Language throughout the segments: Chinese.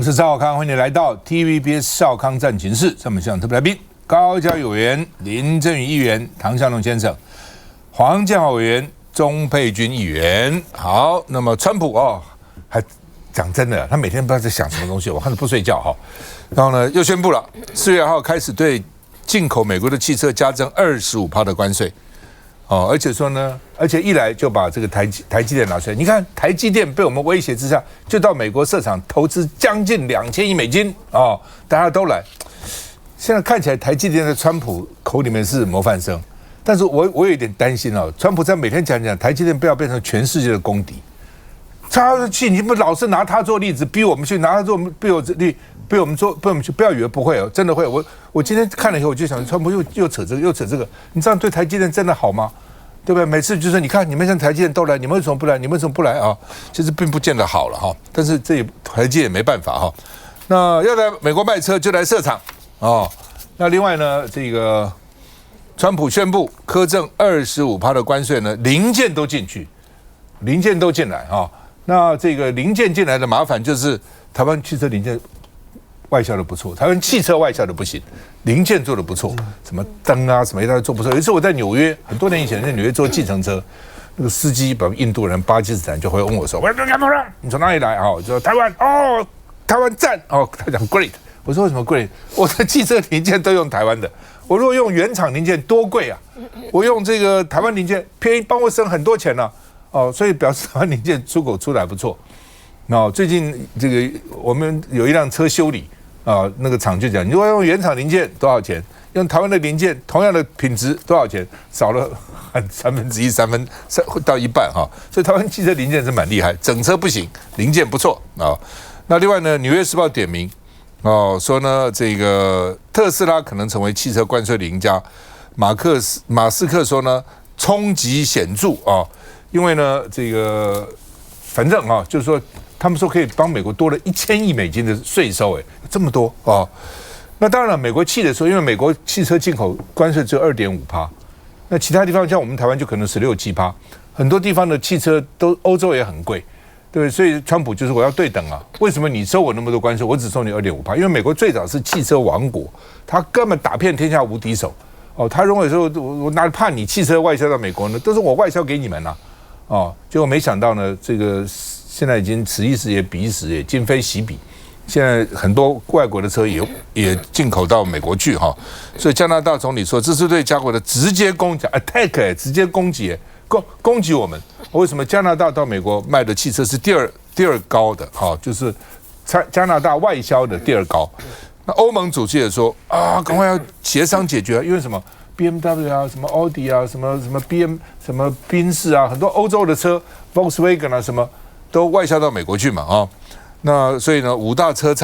我是赵少康，欢迎你来到 TVBS 少康战情室。上面现场特别来宾，高嘉瑜委员、林正宇议员、唐湘龙先生、黄建华委员、钟佩君议员。好，那么川普还讲真的，他每天不知道在想什么东西，我看着不睡觉哈。然后呢，又宣布了4月2号开始对进口美国的汽车加征25%的关税。而且说呢，一来就把这个台积电拿出来。你看台积电被我们威胁之下，就到美国设厂投资将近2000亿美金大家都来。现在看起来台积电在川普口里面是模范生，但是我有一点担心川普在每天讲台积电不要变成全世界的公敌。他气，你们老是拿他做例子，逼我们去拿他做，逼我们做，逼我们去，不要以为不会真的会。我今天看了以后，我就想，川普又扯这个，又扯这个，你这样对台积电真的好吗？对不对？每次就是你看，你们像台积电都来，你们为什么不来？你们为什么不来啊？其实并不见得好了哈。但是这台积电也没办法哈。那要在美国卖车就来设厂那另外呢，这个川普宣布苛征25%的关税呢，零件都进去，零件都进来那这个零件进来的麻烦就是台湾汽车零件外销的不错，台湾汽车外销的不行，零件做的不错，什么灯啊什么一大堆做不错。有一次我在纽约，很多年以前在纽约坐计程车，那个司机把印度人、巴基斯坦就会问我说：“你从哪里来？”我说：“台湾。”台湾赞他讲 great。我说：“为什么 great？ 我的汽车零件都用台湾的，我如果用原厂零件多贵啊！我用这个台湾零件便宜，帮我省很多钱呢。”所以表示台湾零件出口出来不错。最近这个我们有一辆车修理那个厂就讲，你如果用原厂零件多少钱，用台湾的零件同样的品质多少钱，少了1/3到一半所以台湾汽车零件是蛮厉害，整车不行，零件不错那另外呢，《纽约时报》点名说呢，这个特斯拉可能成为汽车关税的赢家。马斯克说呢，冲击显著因为呢，这个反正就是说，他们说可以帮美国多了1000亿美金的税收，这么多那当然了，美国气的时候，因为美国汽车进口关税只有2.5%，那其他地方像我们台湾就可能16、17%，很多地方的汽车都欧洲也很贵，对，所以川普就是我要对等为什么你收我那么多关税，我只收你2.5%？因为美国最早是汽车王国，他根本打遍天下无敌手他认为说我哪怕你汽车外销到美国呢，都是我外销给你们结果没想到呢，这个现在已经此一时也彼一时也，今非昔比。现在很多外国的车也进口到美国去所以加拿大总理说，这是对加国的直接攻击 ，attack 直接攻击我们。为什么加拿大到美国卖的汽车是第二高的就是加拿大外销的第二高。那欧盟主席也说赶快要协商解决，因为什么？ BMW 什么奥迪什么 BM 什么宾士很多欧洲的车 Volkswagen 什么都外销到美国去嘛那所以呢，5大车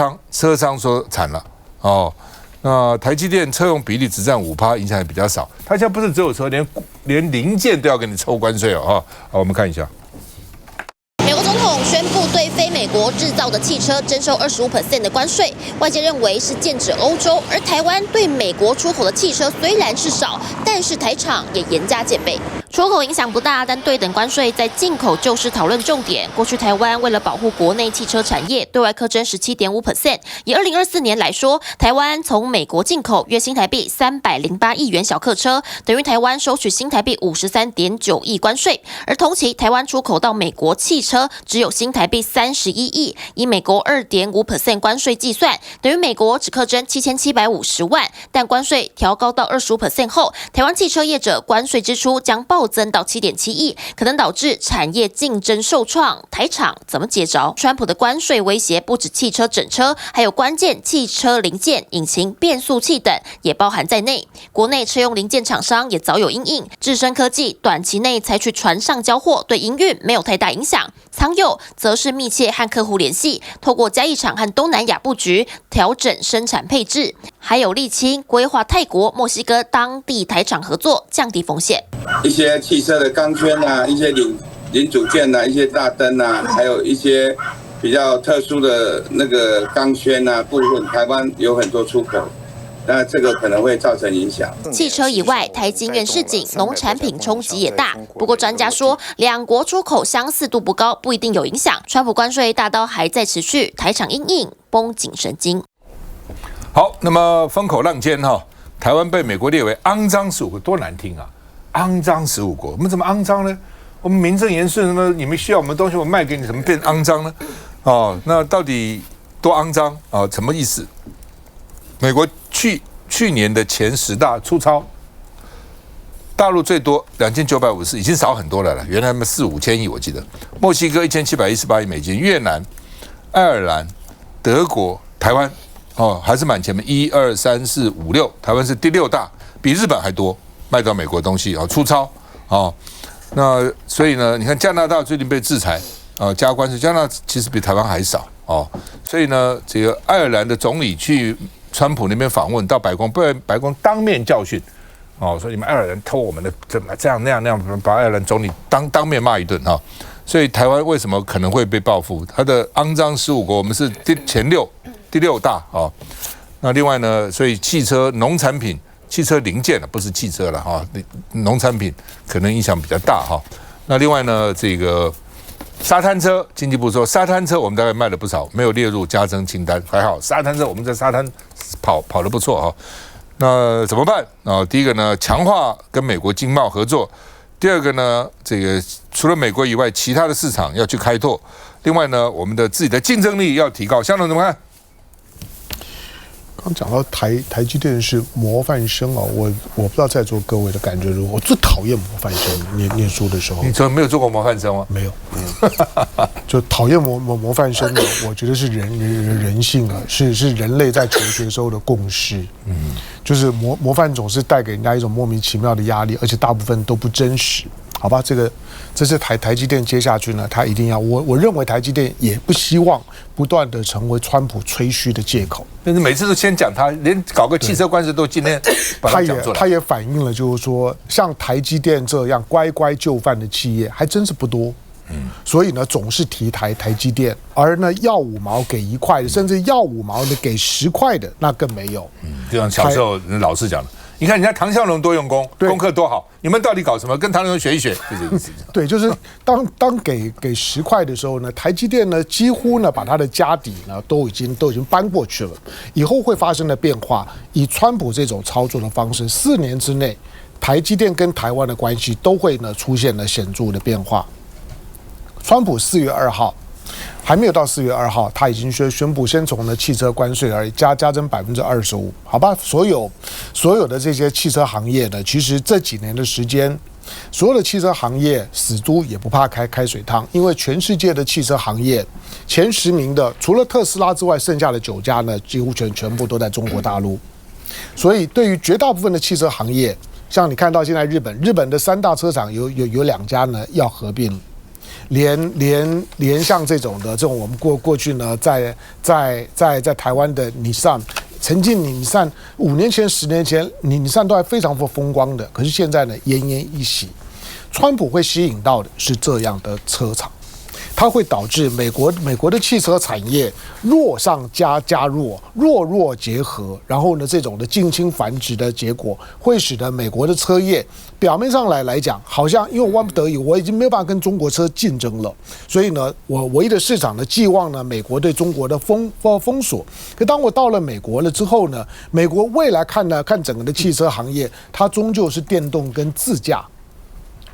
商说惨了那台积电车用比例只占5%，影响也比较少。它现在不是只有车，连零件都要给你抽关税好，我们看一下。 美国总统宣布对非美国制造的汽车征收25%的关税，外界认为是剑指欧洲，而台湾对美国出口的汽车虽然是少，但是台厂也严加戒备。出口影响不大，但对等关税在进口就是讨论重点。过去台湾为了保护国内汽车产业，对外课征17.5%。以2024年来说，台湾从美国进口约新台币308亿元小客车，等于台湾收取新台币53.9亿关税。而同期台湾出口到美国汽车只有新台币31亿，以美国2.5% 关税计算，等于美国只课征7750万，但关税调高到25% 后，台湾汽车业者关税支出将暴增到7.7亿，可能导致产业竞争受创。台厂怎么接着？川普的关税威胁不止汽车整车，还有关键汽车零件、引擎、变速器等也包含在内。国内车用零件厂商也早有因应，智深科技短期内采取船上交货，对营运没有太大影响。仓佑则是密切和客户联系，透过嘉义厂和东南亚布局，调整生产配置。还有沥青规划泰国、墨西哥当地台厂合作，降低风险。一些汽车的钢圈一些零组件一些大灯还有一些比较特殊的那个钢圈部分，台湾有很多出口。那这个可能会造成影响。汽车以外，台经院示警，农产品冲击也大。不过专家说，两国出口相似度不高，不一定有影响。川普关税大刀还在持续，台厂因应绷紧神经。好，那么风口浪尖哈，台湾被美国列为肮脏15国，多难听啊！肮脏15国，我们怎么肮脏呢？我们名正言顺呢，你们需要我们的东西，我卖给你，怎么变肮脏呢？哦，那到底多肮脏啊？什么意思？美国去年的前10大出超，大陆最多2950，已经少很多了啦。原来4、5千亿，我记得。墨西哥1718亿美金，越南、爱尔兰、德国、台湾。还是蛮前面，1、2、3、4、5、6，台湾是第6大，比日本还多卖到美国的东西出超那所以呢，你看加拿大最近被制裁加关税，加拿大其实比台湾还少所以呢，这个爱尔兰的总理去川普那边访问，到白宫被白宫当面教训说你们爱尔兰偷我们的怎么这样那样，把爱尔兰总理当面骂一顿所以台湾为什么可能会被报复？它的肮脏15国，我们是第6大那另外呢，所以汽车、农产品、汽车零件不是汽车了农产品可能影响比较大那另外呢，这个沙滩车，经济部说沙滩车我们大概卖了不少，没有列入加征清单，还好沙滩车我们在沙滩跑得不错那怎么办第一个呢，强化跟美国经贸合作。第二个呢，这个除了美国以外，其他的市场要去开拓。另外呢，我们的自己的竞争力要提高。香农怎么看？刚讲到台积电是模范生我不知道在座各位的感觉如何。我最讨厌模范生，念书的时候。你从没有做过模范生吗？没有，就讨厌模范生的，我觉得是人性是人类在求学时候的共识。就是模范总是带给人家一种莫名其妙的压力，而且大部分都不真实。好吧，这是台积电接下去呢，他一定要我认为台积电也不希望不断的成为川普吹嘘的借口。但是每次都先讲他，连搞个汽车官司都今天把它讲出来。他也反映了，就是说像台积电这样乖乖就范的企业还真是不多。所以呢，总是提台积电，而呢要5毛给1块的，甚至要5毛的给10块的，那更没有。就像小时候老师讲的。你看人家唐湘龙多用功，功课多好，你们到底搞什么？跟唐湘龙学一学，就这意思。对，就是当给10块的时候呢，台积电呢几乎呢把它的家底呢都已经搬过去了。以后会发生的变化，以川普这种操作的方式，4年之内，台积电跟台湾的关系都会呢出现了显著的变化。川普4月2号。还没有到4月2号，他已经宣布先从汽车关税而已加征25%，好吧？所有的这些汽车行业呢，其实这几年的时间，所有的汽车行业死猪也不怕开水烫，因为全世界的汽车行业前10名的，除了特斯拉之外，剩下的9家呢，几乎全部都在中国大陆。所以对于绝大部分的汽车行业，像你看到现在日本的3大车厂有2家呢要合并。连像这种我们过去呢，在台湾的尼桑，曾经尼桑5年前、10年前，尼桑都还非常风光的，可是现在呢，奄奄一息。川普会吸引到的是这样的车厂。它会导致美国的汽车产业弱上加弱，弱结合，然后呢，这种的近亲繁殖的结果，会使得美国的车业表面上来讲，好像因为我万不得已，我已经没有办法跟中国车竞争了，所以呢，我唯一的市场呢，寄望呢美国对中国的封锁。可当我到了美国了之后呢，美国未来看整个的汽车行业，它终究是电动跟自驾。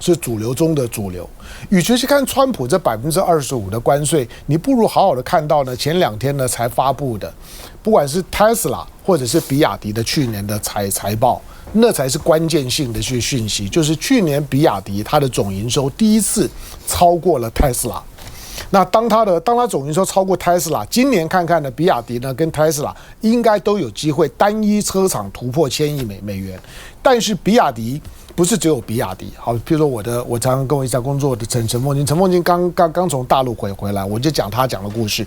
是主流中的主流，与其去看川普这25%的关税，你不如好好的看到呢前2天呢才发布的，不管是 Tesla 或者是比亚迪的去年的财报，那才是关键性的讯息。就是去年比亚迪它的总营收第一次超过了 Tesla。那当它总营收超过 Tesla， 今年看看呢，比亚迪呢跟 Tesla 应该都有机会单一车厂突破1000亿美元，但是比亚迪。不是只有比亚迪，好，譬如说我常常跟我一起工作的陈凤金刚从大陆回来，我就讲他讲的故事。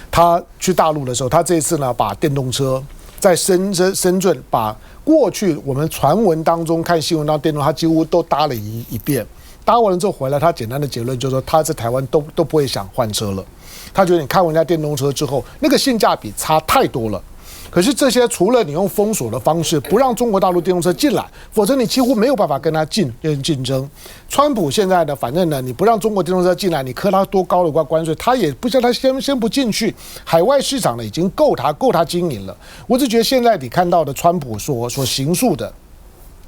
他去大陆的时候，他这次呢把电动车在深圳把过去我们传闻当中看新闻当电动，他几乎都搭了一遍。搭完了之后回来，他简单的结论就是说，他在台湾都不会想换车了。他觉得你开完人家电动车之后，那个性价比差太多了。可是这些除了你用封锁的方式不让中国大陆电动车进来，否则你几乎没有办法跟它竞争。川普现在呢，反正呢你不让中国电动车进来，你课它多高的关税，他也不叫他先不进去。海外市场呢已经够他经营了。我只觉得现在你看到的川普所行述的。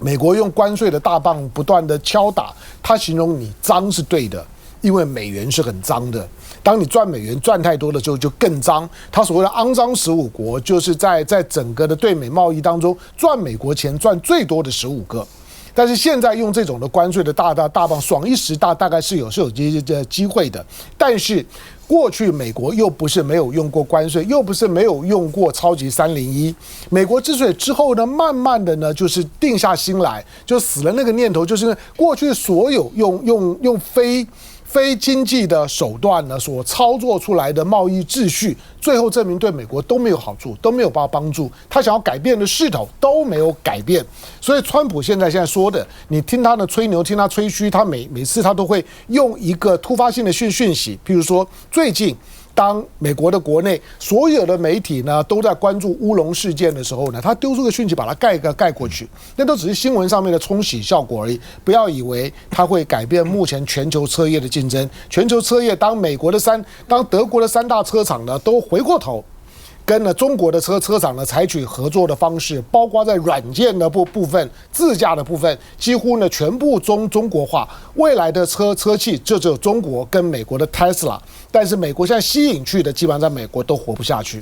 美国用关税的大棒不断的敲打，他形容你脏是对的，因为美元是很脏的。当你赚美元赚太多的时候，就更脏。他所谓的肮脏15国，就是在整个的对美贸易当中赚美国钱赚最多的15个。但是现在用这种的关税的大棒爽一时大概是有机会的，但是过去美国又不是没有用过关税，又不是没有用过超级301。美国之所以之后呢，慢慢的呢，就是定下心来，就死了那个念头，就是过去所有用非经济的手段呢所操作出来的贸易秩序，最后证明对美国都没有好处，都没有帮助。他想要改变的势头都没有改变。所以川普现在说的，你听他的吹牛，听他吹嘘，他每次他都会用一个突发性的讯息，譬如说最近。当美国的国内所有的媒体呢都在关注乌龙事件的时候呢，他丢出个讯息把它盖过去，那都只是新闻上面的冲洗效果而已。不要以为它会改变目前全球车业的竞争。全球车业当德国的3大车厂呢都回过头。跟呢中国的车厂呢采取合作的方式，包括在软件的部分、自驾的部分，几乎呢全部中国化。未来的车企就只有中国跟美国的 Tesla， 但是美国现在吸引去的，基本上在美国都活不下去。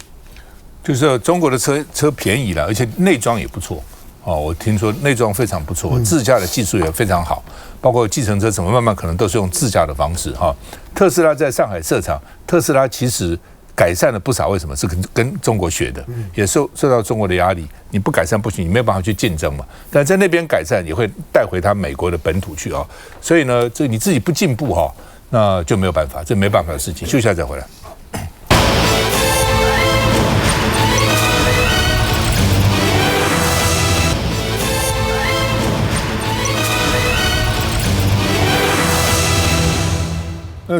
就是中国的车便宜了，而且内装也不错哦。我听说内装非常不错，自驾的技术也非常好，包括计程车什么慢慢可能都是用自驾的方式哈。特斯拉在上海设厂，特斯拉其实。改善了不少，为什么？是跟中国学的，也受到中国的压力。你不改善不行，你没有办法去竞争嘛。但在那边改善也会带回他美国的本土去啊。所以呢，这你自己不进步哈，那就没有办法，这没办法的事情。休息一下再回来。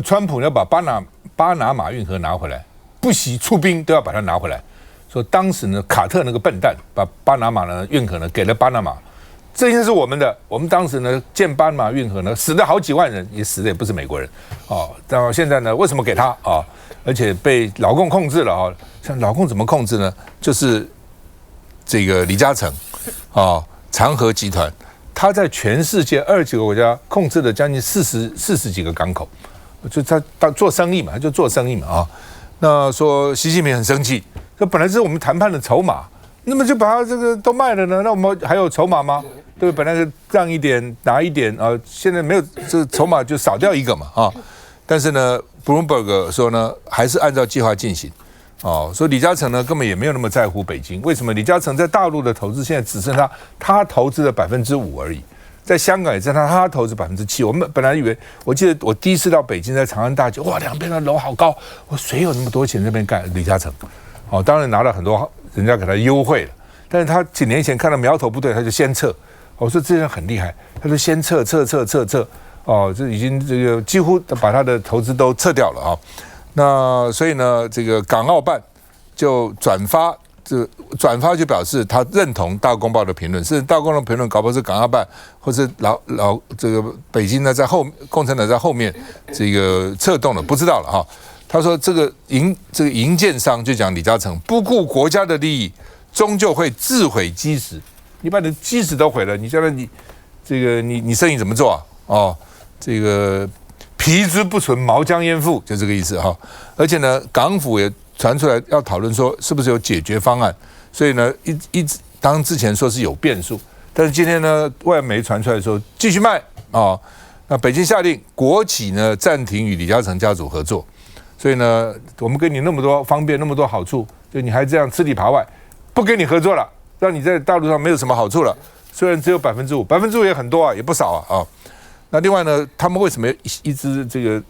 川普要把巴拿马运河拿回来。不惜出兵都要把它拿回来，说当时呢，卡特那个笨蛋把巴拿马呢运河呢给了巴拿马，这些是我们的。我们当时呢建巴拿马运河呢死了好几万人，也死的也不是美国人哦。到现在呢，为什么给他啊？而且被老共控制了啊！像老共怎么控制呢？就是这个李嘉诚啊，长和集团，他在全世界20几个国家控制了将近40几个港口，就他做生意嘛，他就做生意嘛啊。那说习近平很生气，这本来是我们谈判的筹码，那么就把它这个都卖了呢？那我们还有筹码吗？对，本来是让一点拿一点啊，现在没有这筹码就少掉一个嘛啊。但是呢 ，Bloomberg 说呢，还是按照计划进行。哦，说李嘉诚呢根本也没有那么在乎北京，为什么？李嘉诚在大陆的投资现在只剩他投资的5%而已。在香港也在他投资7%。我们本来以为，我记得我第一次到北京，在长安大街，哇，两边的楼好高，我谁有那么多钱在那边干？李嘉诚，哦，当然拿了很多人家给他优惠了，但是他几年前看到苗头不对，他就先撤。我说这人很厉害，他就先撤，哦，这已经这个几乎把他的投资都撤掉了啊。那所以呢，这个港澳办就转发就表示他认同大公报的评论，是大公报的评论，搞不好是港澳办或是这个北京呢在共产党在后面这个策动了，不知道了哈。他说这个营建商就讲李嘉诚不顾国家的利益，终究会自毁基石。你把你的基石都毁了，你将来你生意怎么做啊？哦，这个皮之不存，毛将焉附，就这个意思哈。而且呢，港府也传出来要讨论说是不是有解决方案，所以呢一直当之前说是有变数，但是今天呢外媒传出来说继续卖啊。那北京下令国企呢暂停与李嘉诚家族合作，所以呢我们给你那么多方便那么多好处，就你还这样吃里扒外，不跟你合作了，让你在大陆上没有什么好处了。虽然只有5%也很多啊，也不少啊。那另外呢，他们为什么一直这个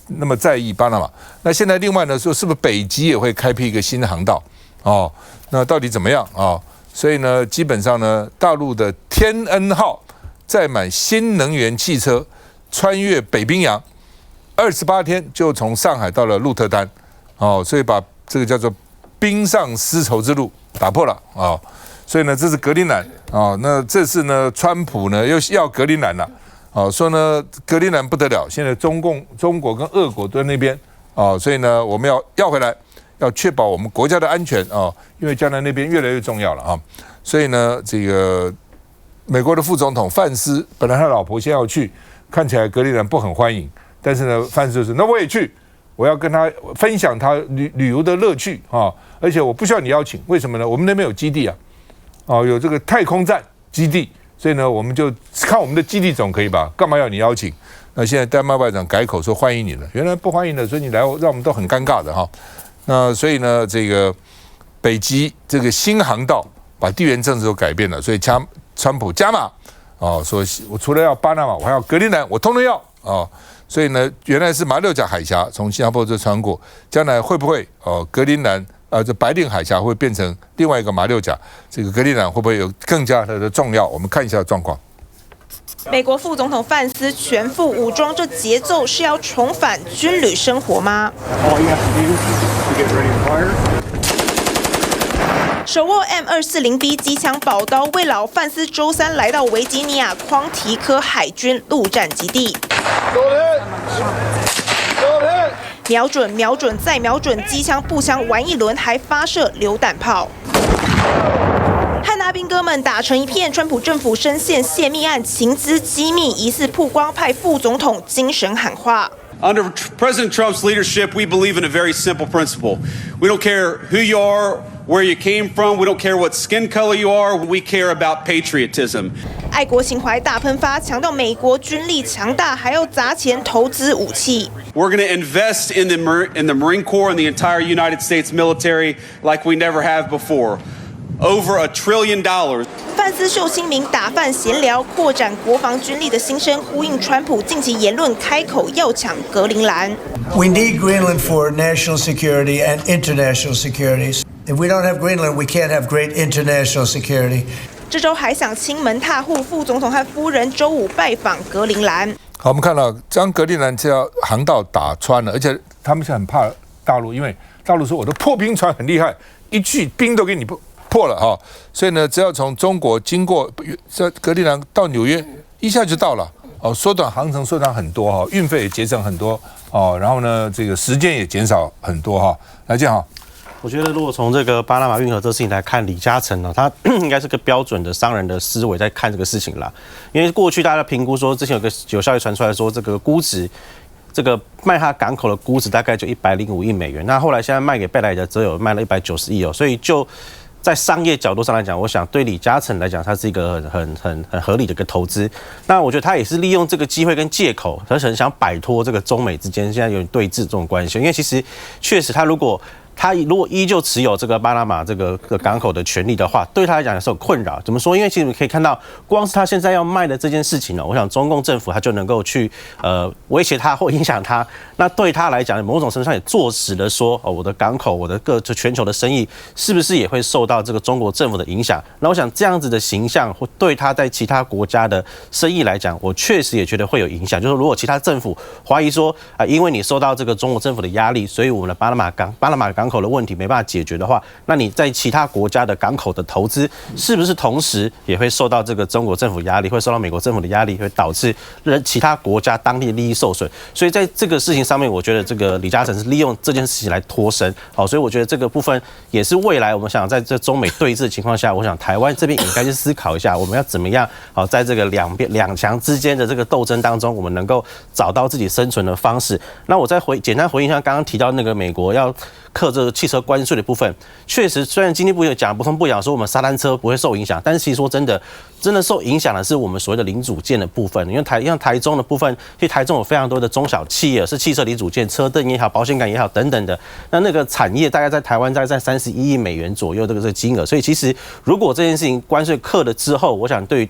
那么在意巴拿马？那现在另外呢说，是不是北极也会开辟一个新的航道？哦，那到底怎么样啊？所以呢，基本上呢，大陆的天恩号载满新能源汽车穿越北冰洋，28天就从上海到了鹿特丹，哦，所以把这个叫做冰上丝绸之路打破了啊。所以呢，这是格陵兰啊。那这次呢，川普呢又要格陵兰了啊，说呢格陵兰不得了，现在中国跟俄国都在那边啊，所以呢我们要回来，要确保我们国家的安全啊，因为将来那边越来越重要了啊。所以呢，这个美国的副总统范斯本来他老婆先要去，看起来格陵兰不很欢迎，但是呢，范斯就是那我也去。我要跟他分享他旅游的乐趣啊，而且我不需要你邀请，为什么呢？我们那边有基地啊，有这个太空站基地，所以呢，我们就看我们的基地总可以吧？干嘛要你邀请？那现在丹麦外长改口说欢迎你了，原来不欢迎了，所以你来让我们都很尴尬的哈。那所以呢，这个北极这个新航道把地缘政治都改变了，所以川普加码说我除了要巴拿马，我还要格陵兰，我通通要啊。所以呢，原来是马六甲海峡从新加坡这穿过，将来会不会格陵兰这白令海峡会变成另外一个马六甲？这个格陵兰会不会有更加的重要？我们看一下状况。美国副总统范斯全副武装，这节奏是要重返军旅生活吗？手握 M240B 机枪宝刀，为老范斯周三来到维吉尼亚匡提科海军陆战基地。瞄准再瞄准，机枪步枪玩一轮，还发射榴弹炮。和阿兵哥们打成一片，川普政府深陷泄密案，情资机密疑似曝光，派副总统精神喊话。Under President Trump's leadership, we believe in a very simple principle. We don't care who you are, where you came from. We don't care what skin color you are. We care about patriotism. 爱国情怀大喷发，强调美国军力强大，还要砸钱投资武器。We're going to invest in the Marine Corps and the entire United States military like we never have before. Over $1 trillion. 范斯秀亲民打饭闲聊，扩展国防军力的心声，呼应川普近期言论，开口要抢格陵兰。We need Greenland for national security and international security. If we don't have Greenland, we can't have great international security. 这周还想亲门踏户，副总统和夫人周五拜访格陵兰。好，我们看到将格陵兰这条航道打穿了，而且他们是很怕大陆，因为大陆说我的破冰船很厉害，一去冰都给你破了哈，所以呢，只要从中国经过这格陵兰到纽约，一下就到了缩短航程，缩短很多哈，运费也节省很多然后呢，这个时间也减少很多哈。来，建豪，我觉得如果从这个巴拿马运河这事情来看，李嘉诚呢，他应该是个标准的商人的思维在看这个事情啦。因为过去大家评估说，之前有消息传出来说，这个估值，这个卖他港口的估值大概就105亿美元，那后来现在卖给贝莱德则有卖了190亿所以就在商业角度上来讲，我想对李嘉诚来讲，它是一个很合理的一个投资。那我觉得他也是利用这个机会跟借口，他很想摆脱这个中美之间现在有点对峙这种关系。因为其实确实，他如果依旧持有这个巴拿马这个港口的权利的话，对他来讲也是有困扰。怎么说？因为其实你可以看到，光是他现在要卖的这件事情呢，我想中共政府他就能够去威胁他或影响他。那对他来讲，某种程度上也坐实了说，我的港口，我的全球的生意是不是也会受到这个中国政府的影响？那我想这样子的形象，或对他在其他国家的生意来讲，我确实也觉得会有影响。就是如果其他政府怀疑说因为你受到这个中国政府的压力，所以我们的巴拿马港口的问题没办法解决的话，那你在其他国家的港口的投资，是不是同时也会受到这个中国政府压力，会受到美国政府的压力，会导致其他国家当地的利益受损？所以在这个事情上面，我觉得这个李嘉诚是利用这件事情来脱身。好，所以我觉得这个部分也是未来我们想在这中美对峙的情况下，我想台湾这边也该去思考一下，我们要怎么样好在这个两强之间的这个斗争当中，我们能够找到自己生存的方式。那我再简单回应一下刚刚提到那个美国要克这个汽车关税的部分，确实虽然经济部有讲，不同部讲说我们沙滩车不会受影响，但是其实说真的受影响的是我们所谓的零组件的部分，因为像台中的部分，其实台中有非常多的中小企业是汽车零组件，车灯也好，保险杆也好等等的，那个产业大概在台湾大概在31亿美元左右这个金额，所以其实如果这件事情关税克了之后，我想对于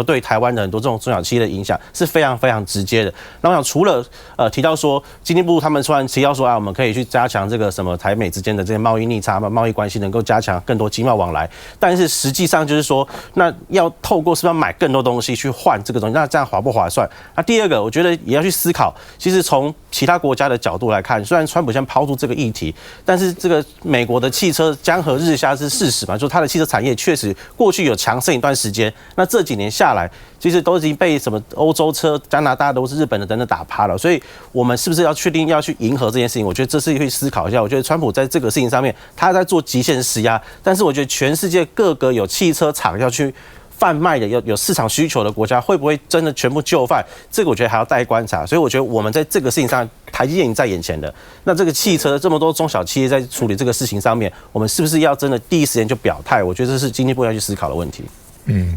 对台湾的很多这种中小企业的影响是非常非常直接的。那我想除了提到说经济部他们突然提到说我们可以去加强这个什么台美之间的这些贸易逆差、贸易关系能够加强更多经贸往来，但是实际上就是说，那要透过是不是要买更多东西去换这个东西，那这样划不划算？那第二个，我觉得也要去思考，其实从其他国家的角度来看，虽然川普先抛出这个议题，但是这个美国的汽车江河日下是事实嘛，就是它的汽车产业确实过去有强盛一段时间，那这几年下来，其实都已经被什么欧洲车、加拿大都是日本的等等打趴了，所以我们是不是要确定要去迎合这件事情？我觉得这是会思考一下。我觉得川普在这个事情上面，他在做极限施压，但是我觉得全世界各个有汽车厂要去贩卖的有市场需求的国家，会不会真的全部就范？这个我觉得还要待观察。所以我觉得我们在这个事情上，台积电已经在眼前了。那这个汽车这么多中小企业在处理这个事情上面，我们是不是要真的第一时间就表态？我觉得这是经济部要去思考的问题。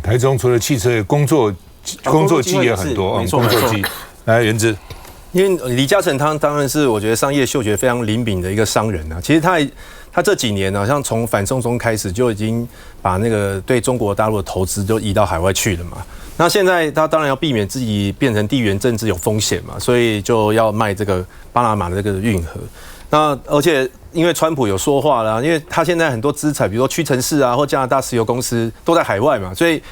台中除了汽车，工作机也很多，没错。工作机来原之。因为李嘉诚他当然是我觉得商业嗅觉非常灵敏的一个商人啊。其实他这几年呢，像从反送中开始就已经把那个对中国大陆的投资都移到海外去了嘛。那现在他当然要避免自己变成地缘政治有风险嘛，所以就要卖这个巴拿马的这个运河。那而且因为川普有说话啦，因为他现在很多资产，比如说屈臣氏啊或加拿大石油公司都在海外嘛，所以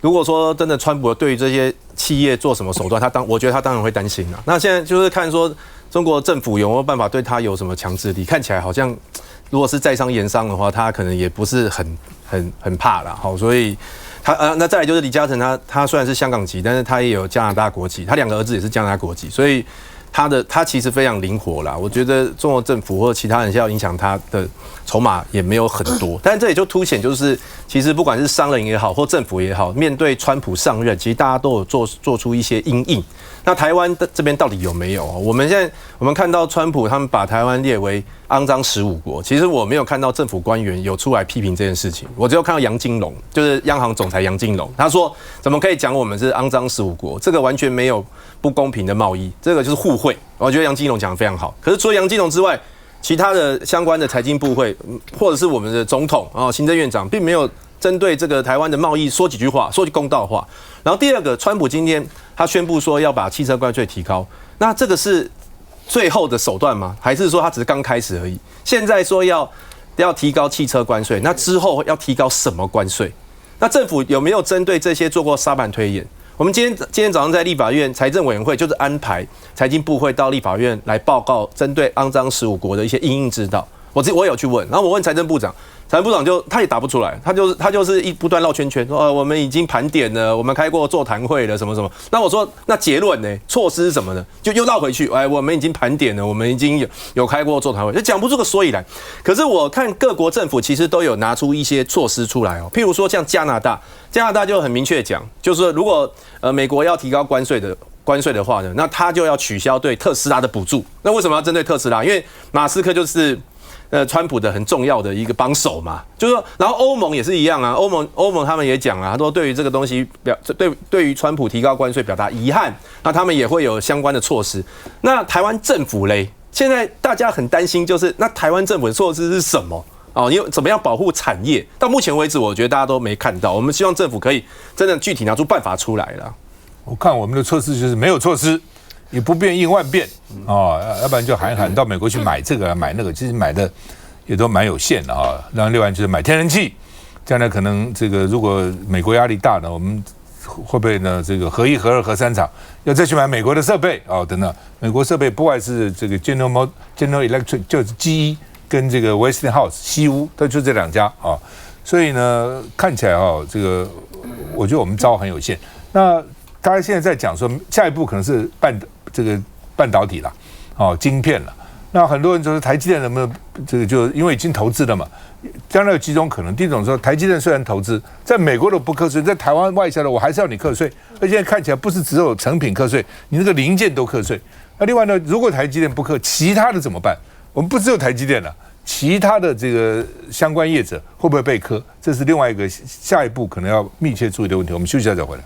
如果说真的川普对于这些企业做什么手段，我觉得他当然会担心啦。那现在就是看说中国政府有没有办法对他有什么强制力，看起来好像如果是在商言商的话，他可能也不是很怕啦。好，所以那再来就是李嘉诚他虽然是香港籍，但是他也有加拿大国籍，他2个儿子也是加拿大国籍，所以他其实非常灵活啦。我觉得中国政府或者其他人要影响他的筹码也没有很多，但这也就凸显就是其实不管是商人也好或政府也好，面对川普上任，其实大家都有做出一些因应。那台湾这边到底有没有？我们看到川普他们把台湾列为肮脏15国，其实我没有看到政府官员有出来批评这件事情，我只有看到杨金龙，就是央行总裁杨金龙，他说怎么可以讲我们是肮脏15国？这个完全没有不公平的贸易，这个就是互惠。我觉得杨金龙讲得非常好。可是除了杨金龙之外，其他的相关的财经部会或者是我们的总统行政院长，并没有针对这个台湾的贸易说几句话，说句公道话。然后第二个，川普今天他宣布说要把汽车关税提高，那这个是最后的手段吗？还是说他只是刚开始而已？现在说要提高汽车关税，那之后要提高什么关税？那政府有没有针对这些做过沙盘推演？我们今天早上在立法院财政委员会就是安排财经部会到立法院来报告针对肮脏15国的一些因应之道。我有去问，然后我问财政部长，财政部长他也答不出来，他就是不断绕圈圈，说我们已经盘点了，我们开过座谈会了，什么什么。那我说那结论呢？措施是什么呢？就又绕回去，我们已经盘点了，我们已经有开过座谈会，就讲不出个所以然。可是我看各国政府其实都有拿出一些措施出来譬如说像加拿大就很明确讲，就是说如果美国要提高关税的话呢，那他就要取消对特斯拉的补助。那为什么要针对特斯拉？因为马斯克就是川普的很重要的一个帮手嘛，就是说，然后欧盟也是一样啊，欧盟他们也讲啊，他说对于这个东西对于川普提高关税表达遗憾，那他们也会有相关的措施。那台湾政府嘞，现在大家很担心，就是那台湾政府的措施是什么？因为怎么样保护产业？到目前为止，我觉得大家都没看到。我们希望政府可以真的具体拿出办法出来了。我看我们的措施就是没有措施。也不变应万变要不然就喊到美国去买这个买那个，其实买的也都蛮有限的然后另外就是买天然气，将来可能这个如果美国压力大呢，我们会不会呢这个核1、核2、核3厂要再去买美国的设备等等。美国设备不外是这个 General Electric 就是GE跟这个 Westinghouse 西屋，都就这2家所以呢看起来这个我觉得我们招很有限。那大家现在在讲说下一步可能是半导体啦，晶片了。那很多人就是台积电能不能这个就因为已经投资了嘛，将来有几种可能。第一种说台积电虽然投资，在美国的不课税，在台湾外销的我还是要你课税，而且看起来不是只有成品课税，你那个零件都课税。那另外呢，如果台积电不课，其他的怎么办？我们不只有台积电了，其他的这个相关业者会不会被课？这是另外一个下一步可能要密切注意的问题。我们休息一下再回来。